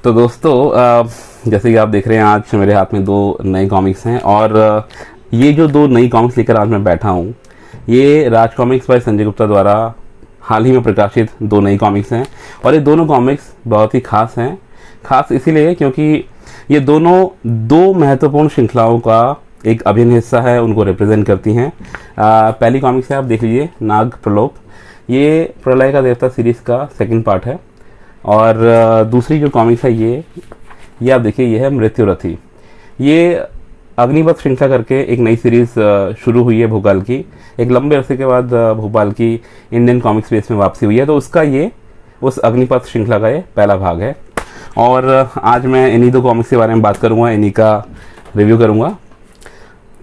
तो दोस्तों जैसे कि आप देख रहे हैं आज मेरे हाथ में दो नए कॉमिक्स हैं और ये जो दो नई कॉमिक्स लेकर आज मैं बैठा हूँ ये राज कॉमिक्स बाय संजय गुप्ता द्वारा हाल ही में प्रकाशित दो नई कॉमिक्स हैं। और ये दोनों कॉमिक्स बहुत ही खास हैं। खास इसीलिए क्योंकि ये दोनों दो महत्वपूर्ण श्रृंखलाओं का एक अभिन्न हिस्सा है, उनको रिप्रेजेंट करती हैं। पहली कॉमिक्स है, आप देख लीजिए, नाग प्रलोभ। ये प्रलय का देवता सीरीज़ का सेकंड पार्ट है। और दूसरी जो कॉमिक्स है ये आप देखिए, ये है मृत्यु रथी। ये अग्निपथ श्रृंखला करके एक नई सीरीज़ शुरू हुई है भोपाल की। एक लंबे अरसे के बाद भोपाल की इंडियन कॉमिक स्पेस में वापसी हुई है, तो उसका ये उस अग्निपथ श्रृंखला का ये पहला भाग है। और आज मैं इन्हीं दो कॉमिक्स के बारे में बात करूँगा, इन्हीं का रिव्यू करूँगा।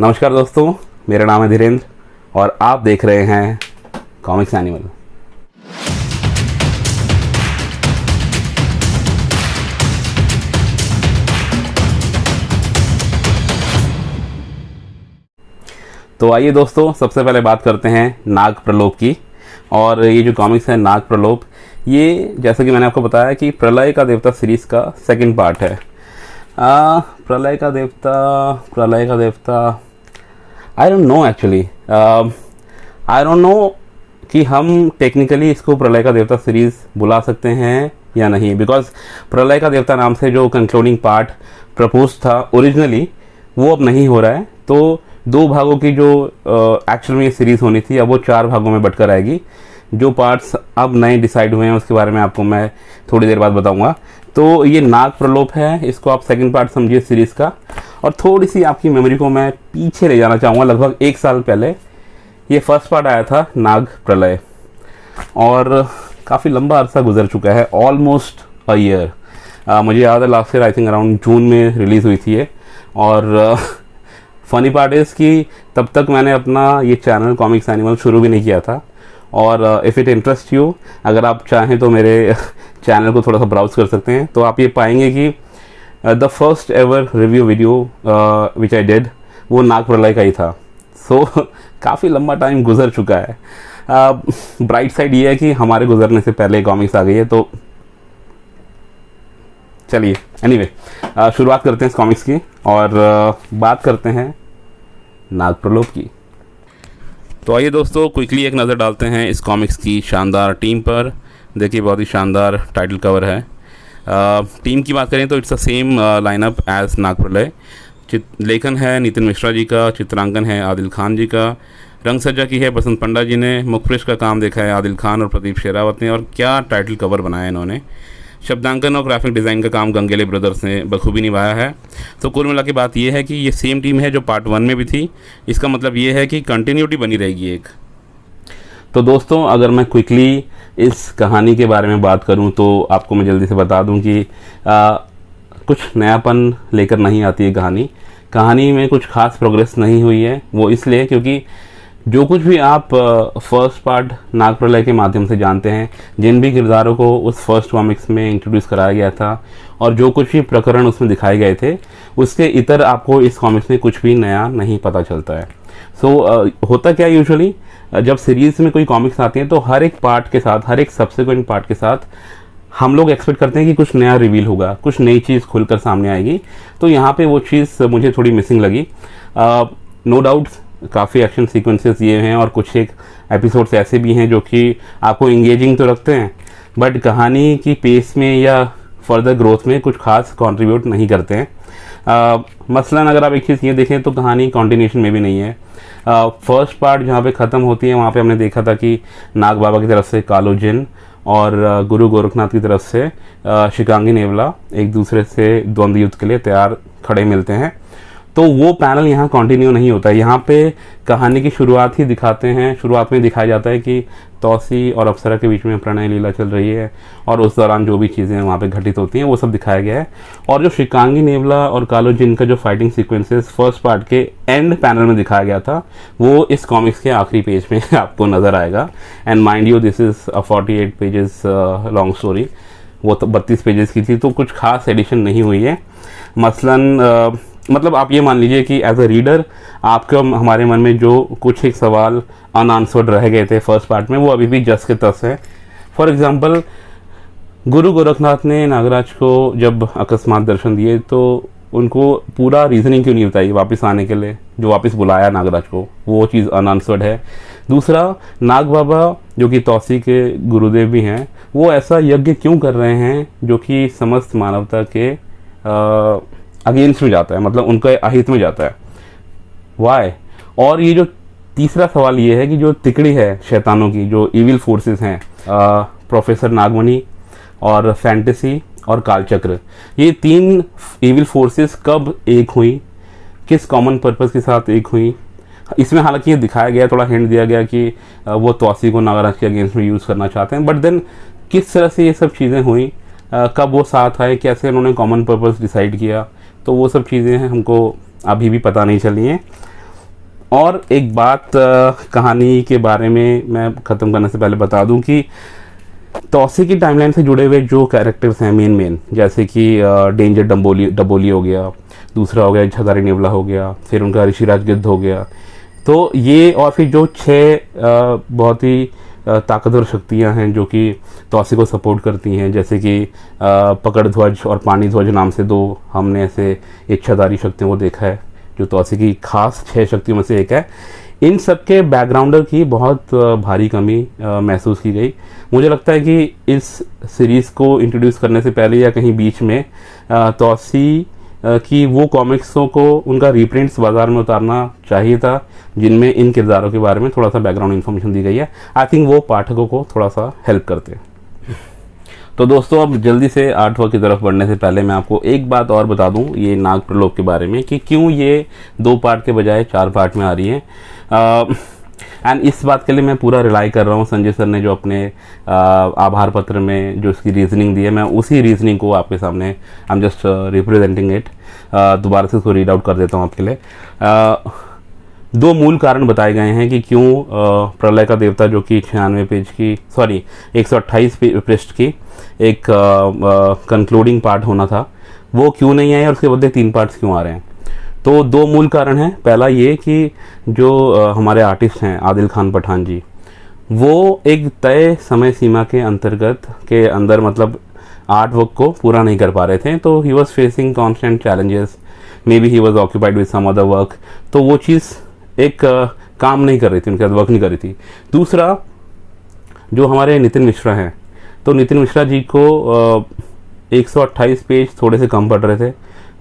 नमस्कार दोस्तों, मेरा नाम है धीरेन्द्र और आप देख रहे हैं कॉमिक्स एनिमल। तो आइए दोस्तों, सबसे पहले बात करते हैं नाग प्रलोभ की। और ये जो कॉमिक्स है नाग प्रलोभ, ये जैसा कि मैंने आपको बताया कि प्रलय का देवता सीरीज़ का सेकंड पार्ट है। प्रलय का देवता I don't know actually, I don't know कि हम टेक्निकली इसको प्रलय का देवता सीरीज़ बुला सकते हैं या नहीं, बिकॉज प्रलय का देवता नाम से जो कंक्लूडिंग पार्ट प्रपोज था ओरिजिनली वो अब नहीं हो रहा है। तो दो भागों की जो एक्चुअल में ये सीरीज़ होनी थी, अब वो 4 भागों में बटकर आएगी। जो पार्ट्स अब नए डिसाइड हुए हैं उसके बारे में आपको मैं थोड़ी देर बाद बताऊंगा। तो ये नाग प्रलोभ है, इसको आप सेकंड पार्ट समझिए सीरीज़ का। और थोड़ी सी आपकी मेमोरी को मैं पीछे ले जाना चाहूँगा, लगभग 1 साल पहले ये फर्स्ट पार्ट आया था नाग प्रलय, और काफ़ी लंबा अरसा गुजर चुका है, ऑलमोस्ट अ ईयर। मुझे याद है last year I think around June में रिलीज़ हुई थी ये। और फ़नी पार्ट इज़ कि तब तक मैंने अपना ये चैनल कॉमिक्स एनिमल शुरू भी नहीं किया था। और इफ़ इट इंटरेस्ट यू, अगर आप चाहें तो मेरे चैनल को थोड़ा सा ब्राउज कर सकते हैं, तो आप ये पाएंगे कि the first ever review video which I did वो नाग प्रलय का ही था। सो काफ़ी लंबा टाइम गुजर चुका है। ब्राइट साइड ये है कि हमारे गुजरने से पहले कॉमिक्स आ गई है। तो चलिए एनीवे शुरुआत करते हैं इस कॉमिक्स की और बात करते हैं नाग प्रलोभ की। तो आइए दोस्तों, क्विकली एक नज़र डालते हैं इस कॉमिक्स की शानदार टीम पर। देखिए, बहुत ही शानदार टाइटल कवर है। टीम की बात करें तो it's the same lineup as Nag Pralay. लेखन है नितिन मिश्रा जी का, चित्रांकन है आदिल खान जी का, रंग सज्जा की है बसंत पंडा जी ने, मुखपृष्ठ का काम देखा है आदिल खान और प्रदीप शेरावत ने। और क्या टाइटल कवर बनाया इन्होंने। शब्दांकन और ग्राफिक डिज़ाइन का काम गंगेले ब्रदर्स ने बखूबी निभाया है। तो कुल मिला के बात यह है कि ये सेम टीम है जो पार्ट 1 में भी थी। इसका मतलब ये है कि कंटिन्यूटी बनी रहेगी एक। तो दोस्तों, अगर मैं क्विकली इस कहानी के बारे में बात करूं तो आपको मैं जल्दी से बता दूं कि कुछ नयापन लेकर नहीं आती है कहानी में कुछ खास प्रोग्रेस नहीं हुई है। वो इसलिए क्योंकि जो कुछ भी आप फर्स्ट पार्ट नाग प्रलय के माध्यम से जानते हैं, जिन भी किरदारों को उस फर्स्ट कॉमिक्स में इंट्रोड्यूस कराया गया था और जो कुछ भी प्रकरण उसमें दिखाए गए थे, उसके इतर आपको इस कॉमिक्स में कुछ भी नया नहीं पता चलता है। होता क्या यूजुअली, जब सीरीज़ में कोई कॉमिक्स आती हैं तो हर एक पार्ट के साथ, हर एक सब्सिक्वेंट पार्ट के साथ हम लोग एक्सपेक्ट करते हैं कि कुछ नया रिवील होगा, कुछ नई चीज़ खुलकर सामने आएगी। तो यहाँ पे वो चीज़ मुझे थोड़ी मिसिंग लगी। नो डाउट काफ़ी एक्शन सीक्वेंसेस ये हैं और कुछ एक एपिसोड्स ऐसे भी हैं जो कि आपको इंगेजिंग तो रखते हैं, बट कहानी की पेस में या फर्दर ग्रोथ में कुछ खास कंट्रीब्यूट नहीं करते हैं। मसलन अगर आप एक चीज़ ये देखें तो कहानी कॉन्टिन्यूशन में भी नहीं है। फर्स्ट पार्ट जहाँ पे ख़त्म होती है वहाँ पे हमने देखा था कि नाग बाबा की तरफ से कालो जिन और गुरु गोरखनाथ की तरफ से शिकांगी नेवला एक दूसरे से द्वंद्व युद्ध के लिए तैयार खड़े मिलते हैं। तो वो पैनल यहाँ कंटिन्यू नहीं होता है। यहाँ पे कहानी की शुरुआत ही दिखाते हैं। शुरुआत में दिखाया जाता है कि तौसी और अप्सरा के बीच में प्रणय लीला चल रही है और उस दौरान जो भी चीज़ें वहाँ पे घटित होती हैं वो सब दिखाया गया है। और जो शिकांगी नेवला और कालो जिन का जो फाइटिंग सीक्वेंसेस फर्स्ट पार्ट के एंड पैनल में दिखाया गया था वो इस कॉमिक्स के आखिरी पेज में आपको नज़र आएगा। And mind you, this is a 48 pages long story. वो तो 32 पेजेस की थी, तो कुछ खास एडिशन नहीं हुई है। मसलन मतलब आप ये मान लीजिए कि एज अ रीडर आपके हमारे मन में जो कुछ एक सवाल अनआंसर्ड रह गए थे फर्स्ट पार्ट में, वो अभी भी जस के तस है। फॉर एग्जांपल गुरु गोरखनाथ ने नागराज को जब अकस्मात दर्शन दिए तो उनको पूरा रीजनिंग क्यों नहीं बताई वापस आने के लिए, जो वापस बुलाया नागराज को, वो चीज़ अनआंसर्ड है। दूसरा, नाग बाबा जो कि तौसी के गुरुदेव भी हैं, वो ऐसा यज्ञ क्यों कर रहे हैं जो कि समस्त मानवता के अगेंस्ट में जाता है, मतलब उनके अहित में जाता है, वाई। और ये जो तीसरा सवाल ये है कि जो तिकड़ी है शैतानों की, जो इविल फोर्सेस हैं, प्रोफेसर नागमणि और फैंटेसी और कालचक्र, ये 3 इविल फोर्सेस कब एक हुई, किस कॉमन पर्पस के साथ एक हुई। इसमें हालांकि ये दिखाया गया, थोड़ा हिंट दिया गया कि वो तौसी को नागराज के अगेंस्ट में यूज़ करना चाहते हैं, बट देन किस तरह से ये सब चीज़ें हुई, कब वो साथ आए, कैसे उन्होंने कॉमन पर्पस डिसाइड किया, तो वो सब चीज़ें हैं हमको अभी भी पता नहीं चली हैं। और एक बात कहानी के बारे में मैं ख़त्म करने से पहले बता दूं कि तौसी की टाइमलाइन से जुड़े हुए जो कैरेक्टर्स हैं मेन, जैसे कि डेंजर डबोली हो गया, दूसरा हो गया इच्छाधारी नेवला हो गया, फिर उनका ऋषिराज गिद्ध हो गया, तो ये, और फिर जो 6 बहुत ही ताकतवर शक्तियां हैं जो कि तौसी को सपोर्ट करती हैं, जैसे कि पकड़ ध्वज और पानी ध्वज नाम से 2 हमने ऐसे इच्छाधारी शक्तियों को देखा है, जो तौसी की खास 6 शक्तियों में से एक है। इन सब के बैकग्राउंडर की बहुत भारी कमी महसूस की गई। मुझे लगता है कि इस सीरीज़ को इंट्रोड्यूस करने से पहले या कहीं बीच में तौसी कि वो कॉमिक्सों को उनका रीप्रिंट्स बाज़ार में उतारना चाहिए था, जिनमें इन किरदारों के बारे में थोड़ा सा बैकग्राउंड इन्फॉर्मेशन दी गई है। आई थिंक वो पाठकों को थोड़ा सा हेल्प करते हैं। तो दोस्तों, अब जल्दी से आर्टवर्क की तरफ बढ़ने से पहले मैं आपको एक बात और बता दूं ये नाग प्रलोभ के बारे में, कि क्यों ये 2 पार्ट के बजाय 4 पार्ट में आ रही है। एंड इस बात के लिए मैं पूरा रिलाई कर रहा हूँ संजय सर ने जो अपने आभार पत्र में जो इसकी रीजनिंग दी है, मैं उसी रीजनिंग को आपके सामने I am just representing it, दोबारा से इसको रीड आउट कर देता हूँ आपके लिए। 2 मूल कारण बताए गए हैं कि क्यों प्रलय का देवता, जो कि 128 पृष्ठ की एक कंक्लूडिंग पार्ट होना था, वो क्यों नहीं आया और उसके बदले 3 पार्ट्स क्यों आ रहे हैं। तो 2 मूल कारण हैं। पहला ये कि जो हमारे आर्टिस्ट हैं आदिल खान पठान जी, वो एक तय समय सीमा के अंदर मतलब आर्ट वर्क को पूरा नहीं कर पा रहे थे, तो he was facing constant challenges, maybe he was occupied with some other work, तो वो चीज़ एक काम नहीं कर रही थी, उनके साथ वर्क नहीं कर रही थी। दूसरा, जो हमारे नितिन मिश्रा हैं, तो नितिन मिश्रा जी को 128 पेज थोड़े से कम पड़ रहे थे,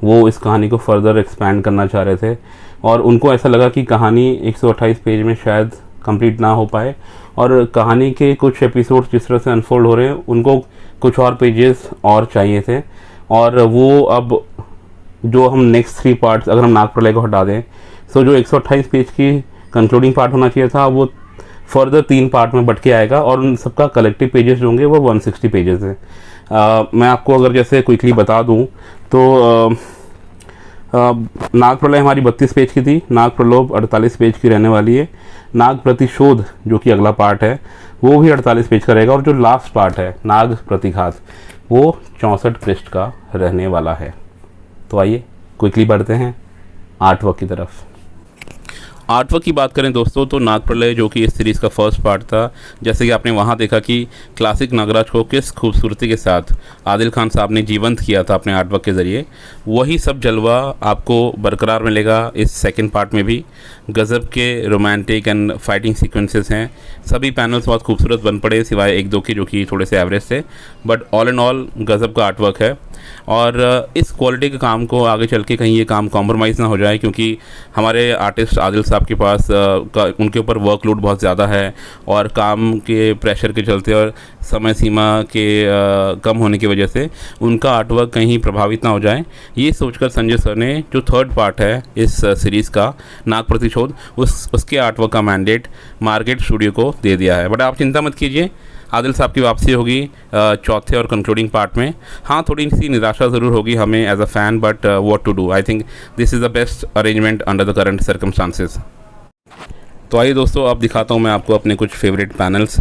वो इस कहानी को फर्दर एक्सपैंड करना चाह रहे थे, और उनको ऐसा लगा कि कहानी 128 पेज में शायद कंप्लीट ना हो पाए, और कहानी के कुछ एपिसोड्स जिस तरह से अनफोल्ड हो रहे हैं उनको कुछ और पेजेस और चाहिए थे। और वो अब जो हम नेक्स्ट 3 पार्ट्स, अगर हम नाग प्रलय को हटा दें, तो जो 128 पेज की कंक्लूडिंग पार्ट होना चाहिए था, वो फर्दर 3 पार्ट में बट के आएगा, और उन सबका कलेक्टिव पेजेस जो होंगे वो 160 पेजेस हैं। मैं आपको अगर जैसे क्विकली बता दूं तो नाग प्रलय हमारी 32 पेज की थी, नाग प्रलोभ 48 पेज की रहने वाली है, नाग प्रतिशोध जो कि अगला पार्ट है वो भी 48 पेज का रहेगा, और जो लास्ट पार्ट है नाग प्रतिघात वो 64 पृष्ठ का रहने वाला है। तो आइए क्विकली बढ़ते हैं आर्टवर्क की तरफ। आर्टवर्क की बात करें दोस्तों, तो नाग प्रलय जो कि इस सीरीज़ का फर्स्ट पार्ट था, जैसे कि आपने वहाँ देखा कि क्लासिक नागराज को किस खूबसूरती के साथ आदिल खान साहब ने जीवंत किया था अपने आर्टवर्क के ज़रिए, वही सब जलवा आपको बरकरार मिलेगा इस सेकंड पार्ट में भी। गज़ब के रोमांटिक एंड फाइटिंग सीक्वेंसेस हैं, सभी पैनल्स बहुत खूबसूरत बन पड़े सिवाय 1-2 के जो कि थोड़े से एवरेज थे, बट ऑल एंड ऑल गज़ब का आर्टवर्क है। और इस क्वालिटी के काम को आगे चल के कहीं ये काम कॉम्प्रोमाइज़ ना हो जाए, क्योंकि हमारे आर्टिस्ट आदिल साहब के पास उनके ऊपर वर्कलोड बहुत ज़्यादा है, और काम के प्रेशर के चलते और समय सीमा के कम होने की वजह से उनका आर्टवर्क कहीं प्रभावित ना हो जाए, ये सोचकर संजय सर ने जो थर्ड पार्ट है इस सीरीज़ का नाग प्रतिशोध, उसके आर्टवर्क का मैंडेट मार्केट स्टूडियो को दे दिया है। बट आप चिंता मत कीजिए, आदिल साहब की वापसी होगी चौथे और कंक्लूडिंग पार्ट में। हाँ, थोड़ी सी निराशा ज़रूर होगी हमें as a fan, but what to do, I think this is the best arrangement under the current circumstances. तो आइए दोस्तों, अब दिखाता हूँ मैं आपको अपने कुछ फेवरेट पैनल्स,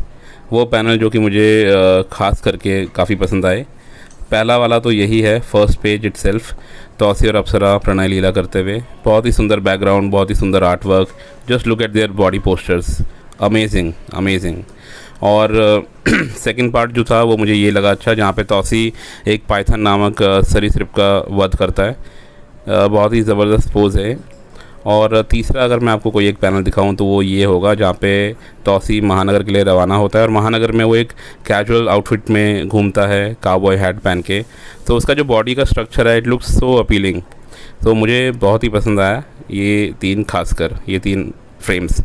वो पैनल जो कि मुझे ख़ास करके काफ़ी पसंद आए। पहला वाला तो यही है, फर्स्ट पेज इटसेल्फ, तौसी और अप्सरा प्रणय लीला करते हुए, बहुत ही सुंदर बैकग्राउंड, बहुत ही सुंदर artwork, just look at their body postures, amazing amazing. और सेकंड पार्ट जो था वो मुझे ये लगा अच्छा, जहाँ पे तौसी एक पाइथन नामक सरीसृप का वध करता है। बहुत ही ज़बरदस्त पोज़ है। और तीसरा अगर मैं आपको कोई एक पैनल दिखाऊं तो वो ये होगा जहाँ पे तौसी महानगर के लिए रवाना होता है और महानगर में वो एक कैजुअल आउटफिट में घूमता है, काउबॉय हैट पहन के। तो उसका जो बॉडी का स्ट्रक्चर है, इट लुक्स सो अपीलिंग। तो मुझे बहुत ही पसंद आया ये ये तीन फ्रेम्स।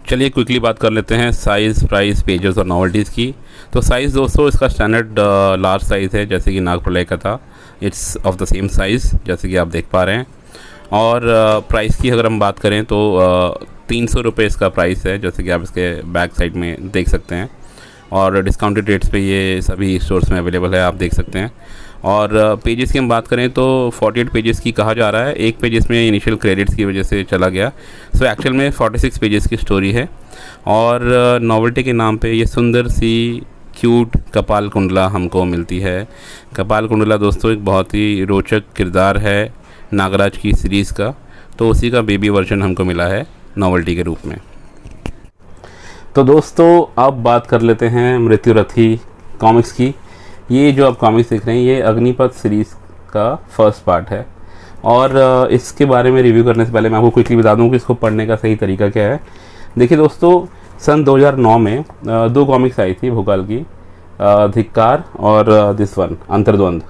चलिए क्विकली बात कर लेते हैं साइज़, प्राइस, पेजेस और नॉवेल्टीज़ की। तो साइज़ दोस्तों इसका स्टैंडर्ड लार्ज साइज़ है, जैसे कि नागप्रलय का था। It's of the same size जैसे कि आप देख पा रहे हैं। और प्राइस की अगर हम बात करें तो 300 रुपये इसका प्राइस है, जैसे कि आप इसके बैक साइड में देख सकते हैं। और डिस्काउंटेड रेट्स पे ये सभी स्टोर्स में अवेलेबल है, आप देख सकते हैं। और पेजेस की हम बात करें तो 48 पेजेस की कहा जा रहा है। एक पेज इसमें इनिशियल क्रेडिट्स की वजह से चला गया। सो एक्चुअल में 46 पेजेस की स्टोरी है। और नॉवेल्टी के नाम पे ये सुंदर सी क्यूट कपाल कुंडला हमको मिलती है। कपाल कुंडला दोस्तों एक बहुत ही रोचक किरदार है नागराज की सीरीज़ का, तो उसी का बेबी वर्जन हमको मिला है नॉवेल्टी के रूप में। तो दोस्तों अब बात कर लेते हैं मृत्युरथी कॉमिक्स की। ये जो आप कॉमिक्स देख रहे हैं ये अग्निपथ सीरीज़ का फर्स्ट पार्ट है। और इसके बारे में रिव्यू करने से पहले मैं आपको क्विकली बता दूं कि इसको पढ़ने का सही तरीका क्या है। देखिए दोस्तों, सन 2009 में 2 कॉमिक्स आई थी भोकाल की, धिक्कार और दिस वन अंतर्द्वंद।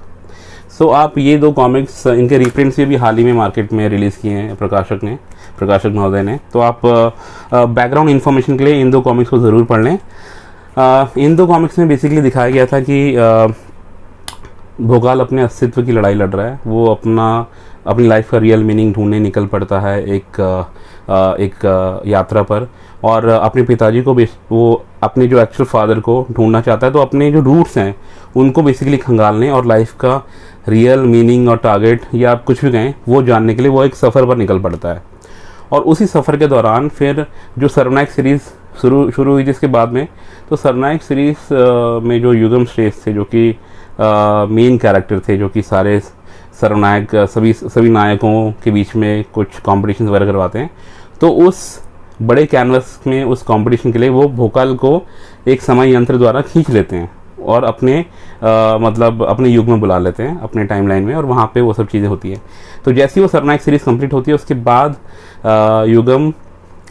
सो आप ये 2 कॉमिक्स, इनके रीप्रिंट्स भी हाल ही में मार्केट में रिलीज़ किए हैं प्रकाशक महोदय ने। तो आप बैकग्राउंड इन्फॉर्मेशन के लिए इन 2 कॉमिक्स को ज़रूर पढ़ लें। इन 2 कॉमिक्स में बेसिकली दिखाया गया था कि भोकाल अपने अस्तित्व की लड़ाई लड़ रहा है। वो अपनी लाइफ का रियल मीनिंग ढूंढने निकल पड़ता है एक यात्रा पर, और अपने पिताजी को वो अपने जो एक्चुअल फादर को ढूंढना चाहता है। तो अपने जो रूट्स हैं उनको बेसिकली खंगालने और लाइफ का रियल मीनिंग और टारगेट या आप कुछ भी कहें वो जानने के लिए वो एक सफ़र पर निकल पड़ता है। और उसी सफ़र के दौरान फिर जो सर्वनायक सीरीज़ शुरू हुई जिसके बाद में, तो सर्वनायक सीरीज़ में जो युगम श्रेष्ठ थे जो कि मेन कैरेक्टर थे, जो कि सारे सर्वनायक सभी नायकों के बीच में कुछ कॉम्पिटिशन वगैरह करवाते हैं। तो उस बड़े कैनवस में उस कंपटीशन के लिए वो भोकाल को एक समय यंत्र द्वारा खींच लेते हैं और अपने युग में बुला लेते हैं, अपने टाइमलाइन में, और वहाँ पे वो सब चीज़ें होती हैं। तो जैसे ही वो सर्वनायक सीरीज़ कंप्लीट होती है उसके बाद युगम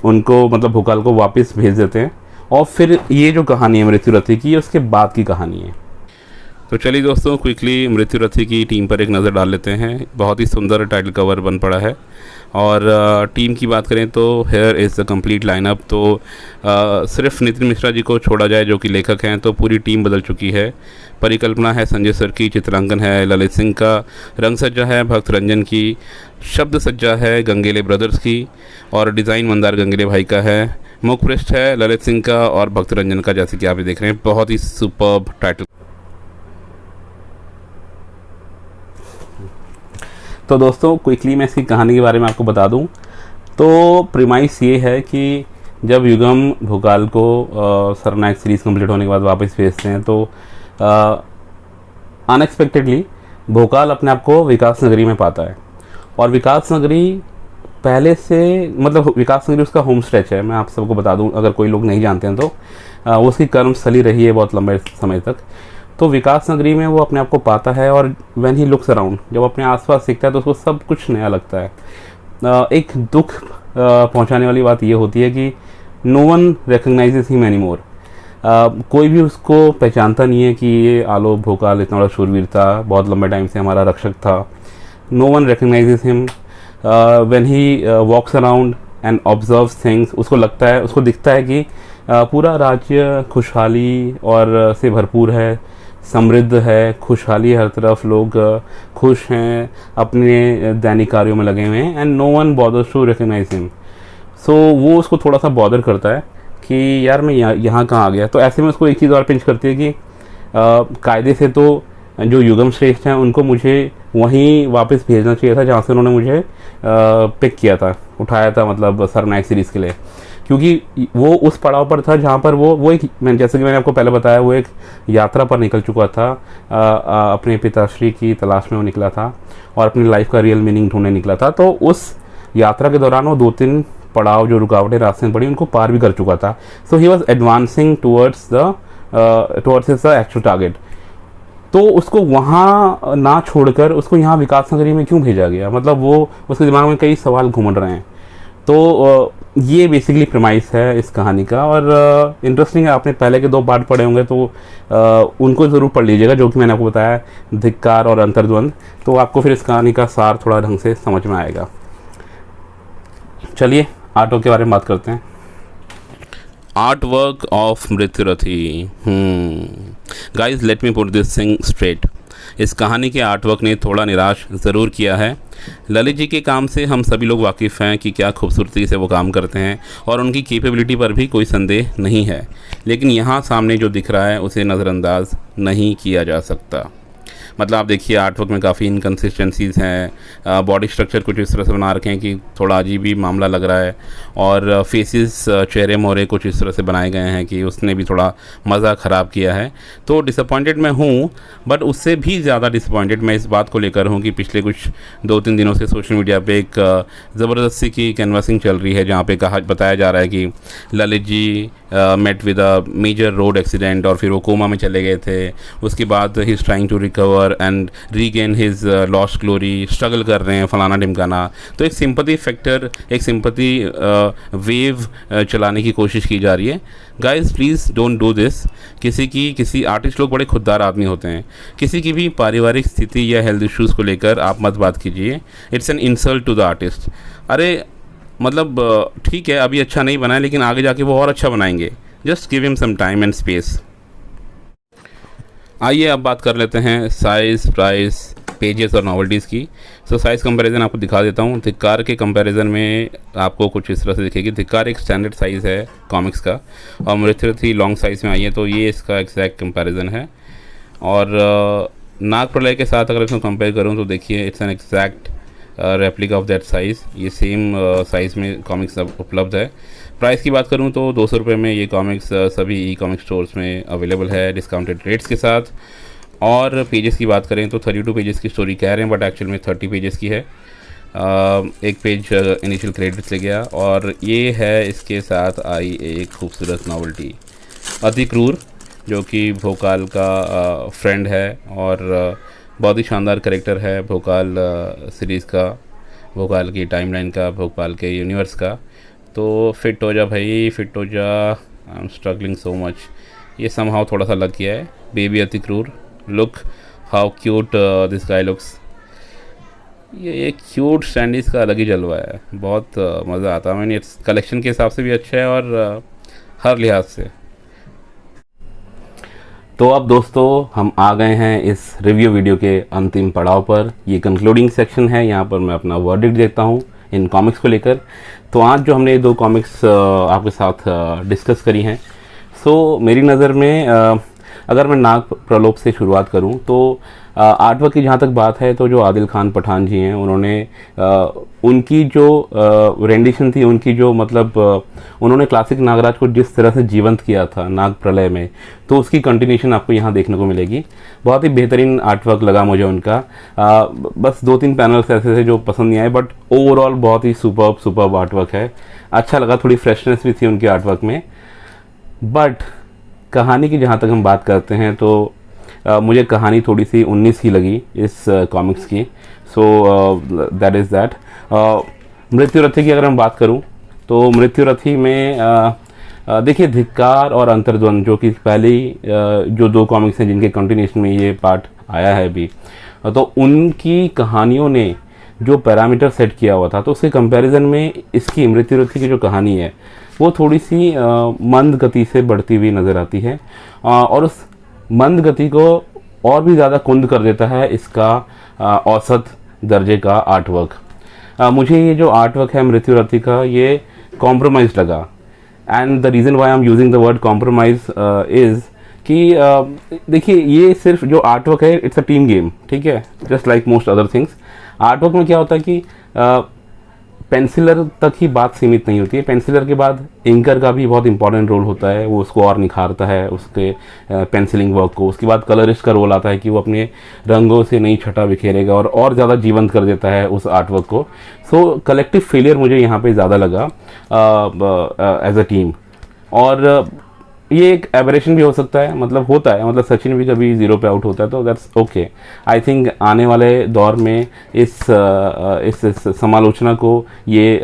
उनको भोकाल को वापस भेज देते हैं। और फिर ये जो कहानी है मृत्युरथी की, उसके बाद की कहानी है। तो चलिए दोस्तों क्विकली मृत्युरथी की टीम पर एक नज़र डाल लेते हैं। बहुत ही सुंदर टाइटल कवर बन पड़ा है। और टीम की बात करें तो here is the complete lineup. तो सिर्फ नितिन मिश्रा जी को छोड़ा जाए जो कि लेखक हैं, तो पूरी टीम बदल चुकी है। परिकल्पना है संजय सर की, चित्रांकन है ललित सिंह का, रंग सज्जा है भक्त रंजन की, शब्द सज्जा है गंगेले ब्रदर्स की, और डिज़ाइन मंदार गंगेले भाई का है। मुख पृष्ठ है ललित सिंह का और भक्त रंजन का, जैसे कि आप देख रहे हैं। बहुत ही सुपर्ब टाइटल। तो दोस्तों क्विकली मैं इसकी कहानी के बारे में आपको बता दूं तो प्रीमाइस ये है कि जब युगम भोकाल को सर्वनायक सीरीज़ कंप्लीट होने के बाद वापस भेजते हैं तो अनएक्सपेक्टेडली भोकाल अपने आप को विकास नगरी में पाता है। और विकास नगरी पहले से विकास नगरी उसका होम स्ट्रेच है। मैं आप सबको बता दूं अगर कोई लोग नहीं जानते हैं तो वो उसकी कर्मस्थली रही है बहुत लंबे समय तक। तो विकास नगरी में वो अपने आप को पाता है और व्हेन ही लुक्स अराउंड, जब अपने आसपास देखता है तो उसको सब कुछ नया लगता है। एक दुख पहुंचाने वाली बात ये होती है कि no one recognizes him anymore. कोई भी उसको पहचानता नहीं है कि ये आलोक भोकाल इतना बड़ा शूरवीर था, बहुत लंबे टाइम से हमारा रक्षक था। No one recognizes him. When he walks around and observes things, उसको दिखता है कि पूरा राज्य खुशहाली और से भरपूर है, समृद्ध है, खुशहाली है, हर तरफ लोग खुश हैं, अपने दैनिक कार्यों में लगे हुए हैं। And no one bothers to recognize him. So वो उसको थोड़ा सा बॉदर करता है कि यार मैं यहाँ कहाँ आ गया। तो ऐसे में उसको एक चीज़ और पिंच करती है कि कायदे से तो जो युगम श्रेष्ठ हैं उनको मुझे वहीं वापस भेजना चाहिए था जहाँ से उन्होंने मुझे पिक किया था, उठाया था सर्वनायक सीरीज़ के लिए। क्योंकि वो उस पड़ाव पर था जहाँ पर वो एक, जैसे कि मैंने आपको पहले बताया, वो एक यात्रा पर निकल चुका था। अपने पिताश्री की तलाश में वो निकला था और अपनी लाइफ का रियल मीनिंग ढूंढने निकला था। तो उस यात्रा के दौरान वो 2-3 पड़ाव, जो रुकावटें रास्ते में पड़ी, उनको पार भी कर चुका था. So he was advancing towards his actual target. तो उसको वहाँ ना छोड़कर उसको यहाँ विकास नगरी में क्यों भेजा गया? मतलब वो उसके दिमाग में कई सवाल घूम रहे हैं. तो ये बेसिकली प्रेमाइस है इस कहानी का. और इंटरेस्टिंग है, आपने पहले के 2 पार्ट पढ़े होंगे तो उनको ज़रूर पढ़ लीजिएगा, जो कि मैंने आपको बताया, धिक्कार और अंतर्द्वंद. तो आपको फिर इस कहानी का सार थोड़ा ढंग से समझ में आएगा. चलिए आर्ट वर्क के बारे में बात करते हैं. Artwork of Mrityurathi. Guys let me put this thing straight. इस कहानी के आर्ट वर्क ने थोड़ा निराश ज़रूर किया है. ललित जी के काम से हम सभी लोग वाकिफ़ हैं कि क्या खूबसूरती से वो काम करते हैं और उनकी कैपेबिलिटी पर भी कोई संदेह नहीं है. लेकिन यहाँ सामने जो दिख रहा है उसे नज़रअंदाज नहीं किया जा सकता. मतलब आप देखिए, आर्ट वर्क में काफ़ी इनकन्सिस्टेंसीज़ हैं. बॉडी स्ट्रक्चर कुछ इस तरह से बना रखे हैं कि थोड़ा अजीब ही मामला लग रहा है. और फेसेस, चेहरे मोहरे कुछ इस तरह से बनाए गए हैं कि उसने भी थोड़ा मज़ा ख़राब किया है. तो डिसअपॉइंटेड मैं हूँ, बट उससे भी ज़्यादा डिसअपॉइंटेड मैं इस बात को लेकर हूँ कि पिछले कुछ 2-3 दिनों से सोशल मीडिया पे एक ज़बरदस्ती की कैनवासिंग चल रही है, जहाँ पे बताया जा रहा है कि Lalit ji met with a major road accident और फिर वो कोमा में चले गए थे. उसके बाद he is trying to recover and regain his lost glory, struggle कर रहे हैं फलाना ढिमकाना. तो एक सिंपथी फैक्टर, एक सिंपथी वेव चलाने की कोशिश की जा रही है. Guys please don't do this. किसी आर्टिस्ट लोग बड़े खुददार आदमी होते हैं. किसी की भी पारिवारिक स्थिति या हेल्थ इश्यूज़ को लेकर आप मत बात कीजिए. It's an insult to the artist. अरे मतलब ठीक है, अभी अच्छा नहीं बना है, लेकिन आगे जाके वो और अच्छा बनाएंगे. Just give him some time and space. आइए अब बात कर लेते हैं साइज़, प्राइस, पेजेस और नॉवेल्टीज़ की. सो साइज़ कंपैरिजन आपको दिखा देता हूँ. धिक्कार के कंपैरिजन में आपको कुछ इस तरह से दिखेगी. धिक्कार एक स्टैंडर्ड साइज़ है कॉमिक्स का और मृत्युरथी लॉन्ग साइज़ में आई है, तो ये इसका एग्जैक्ट कंपैरिजन है. और नाग प्रलय के साथ अगर इसको कंपेयर करूँ तो देखिए, it's an exact replica of that size. ये सेम साइज़ में कॉमिक्स अब उपलब्ध है. प्राइस की बात करूं तो 200 रुपये में ये कॉमिक्स सभी ई कॉमिक स्टोर्स में अवेलेबल है डिस्काउंटेड रेट्स के साथ. और पेजेस की बात करें तो 32 पेजेस की स्टोरी कह रहे हैं, बट एक्चुअल में 30 पेजेस की है. एक पेज इनिशियल क्रेडिट से गया. और ये है इसके साथ आई एक खूबसूरत नॉवेल्टी, अति क्रूर, जो कि भोकाल का फ्रेंड है और बहुत ही शानदार करेक्टर है भोकाल सीरीज़ का, भोकाल की टाइमलाइन का, भोपाल के यूनिवर्स का. तो फिट हो जा भाई, फिट हो जा. I am struggling so much. ये समहाउ थोड़ा सा लग गया है. बेबी अति क्रूर, look how cute this guy looks. ये क्यूट स्टैंडीज का अलग ही जलवा है. बहुत मज़ा आता है. मैंने कलेक्शन के हिसाब से भी अच्छा है और हर लिहाज से. तो अब दोस्तों हम आ गए हैं इस रिव्यू वीडियो के अंतिम पड़ाव पर. ये कंक्लूडिंग सेक्शन है. यहाँ पर मैं अपना वर्डिक्ट देता हूँ इन कॉमिक्स को लेकर. तो आज जो हमने 2 कॉमिक्स आपके साथ डिस्कस करी हैं, सो मेरी नज़र में अगर मैं नाग प्रलोभ से शुरुआत करूं तो आर्ट वर्क की जहाँ तक बात है, तो जो आदिल खान पठान जी हैं, उन्होंने उनकी जो रेंडिशन थी, उनकी जो मतलब उन्होंने क्लासिक नागराज को जिस तरह से जीवंत किया था नाग प्रलय में, तो उसकी कंटिन्यूशन आपको यहाँ देखने को मिलेगी. बहुत ही बेहतरीन आर्ट वर्क लगा मुझे उनका. बस 2-3 पैनल्स ऐसे थे जो पसंद नहीं आए, बट ओवरऑल बहुत ही सुपर्ब आर्ट वर्क है. अच्छा लगा. थोड़ी फ्रेशनेस भी थी उनके आर्ट वर्क में. बट कहानी की जहाँ तक हम बात करते हैं तो मुझे कहानी थोड़ी सी 19 ही लगी इस कॉमिक्स की. So that is that. Mrityurathi की अगर मैं बात करूं तो मृत्युरथी में देखिए धिक्कार और अंतर्द्वंद, जो कि पहले जो 2 कॉमिक्स हैं जिनके कंटिन्यूशन में ये पार्ट आया है अभी, तो उनकी कहानियों ने जो पैरामीटर सेट किया हुआ था, तो उसके कंपैरिजन में इसकी मृत्युरथी की जो कहानी है वो थोड़ी सी मंद गति से बढ़ती हुई नज़र आती है. और उस मंद गति को और भी ज़्यादा कुंद कर देता है इसका औसत दर्जे का आर्ट वर्क. मुझे ये जो आर्ट वर्क है मृत्युरथी का, ये कॉम्प्रोमाइज लगा. And the reason why I am using the word compromise is कि देखिए, ये सिर्फ जो आर्ट वर्क है, इट्स अ टीम गेम, ठीक है, just like most other things. Art work में क्या होता है कि पेंसिलर तक ही बात सीमित नहीं होती है। पेंसिलर के बाद इंकर का भी बहुत इंपॉर्टेंट रोल होता है, वो उसको और निखारता है उसके पेंसिलिंग वर्क को। उसके बाद कलरिस्ट का रोल आता है कि वो अपने रंगों से नई छटा बिखेरेगा और ज़्यादा जीवंत कर देता है उस आर्ट वर्क को। सो कलेक्टिव फेलियर मुझे यहाँ पे ज़्यादा लगा एज अ टीम। और ये एक एबरेशन भी हो सकता है, मतलब होता है, मतलब सचिन भी कभी 0 पे आउट होता है, तो दैट्स ओके। आई थिंक आने वाले दौर में इस समालोचना को ये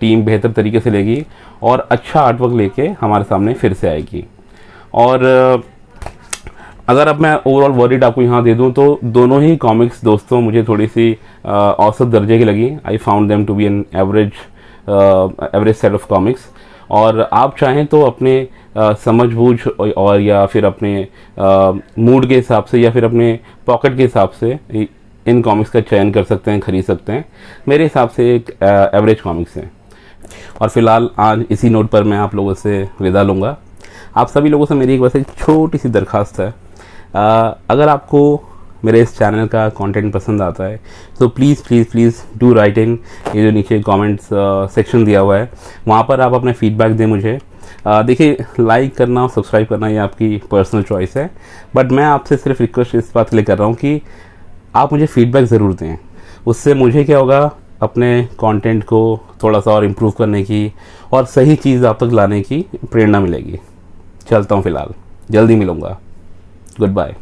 टीम बेहतर तरीके से लेगी और अच्छा आर्टवर्क लेके हमारे सामने फिर से आएगी। और अगर अब मैं ओवरऑल वर्डिट आपको यहाँ दे दूँ तो दोनों ही कॉमिक्स दोस्तों मुझे थोड़ी सी औसत दर्जे की लगी। I found them to be an average set of comics. और आप चाहें तो अपने समझ-बूझ और या फिर अपने मूड के हिसाब से या फिर अपने पॉकेट के हिसाब से इन कॉमिक्स का चयन कर सकते हैं, खरीद सकते हैं। मेरे हिसाब से एक एवरेज कॉमिक्स है। और फिलहाल आज इसी नोट पर मैं आप लोगों से विदा लूँगा। आप सभी लोगों से मेरी एक वैसे छोटी सी दरख्वास्त है, अगर आपको मेरे इस चैनल का कंटेंट पसंद आता है तो please please please do write in, ये जो नीचे कमेंट्स सेक्शन दिया हुआ है वहाँ पर आप अपना फीडबैक दें मुझे। देखिए, लाइक करना और सब्सक्राइब करना ये आपकी पर्सनल चॉइस है, बट मैं आपसे सिर्फ रिक्वेस्ट इस बात के लिए कर रहा हूँ कि आप मुझे फीडबैक ज़रूर दें। उससे मुझे क्या होगा, अपने कंटेंट को थोड़ा सा और इम्प्रूव करने की और सही चीज़ आप तक लाने की प्रेरणा मिलेगी। चलता हूँ फिलहाल, जल्दी मिलूँगा। Good bye.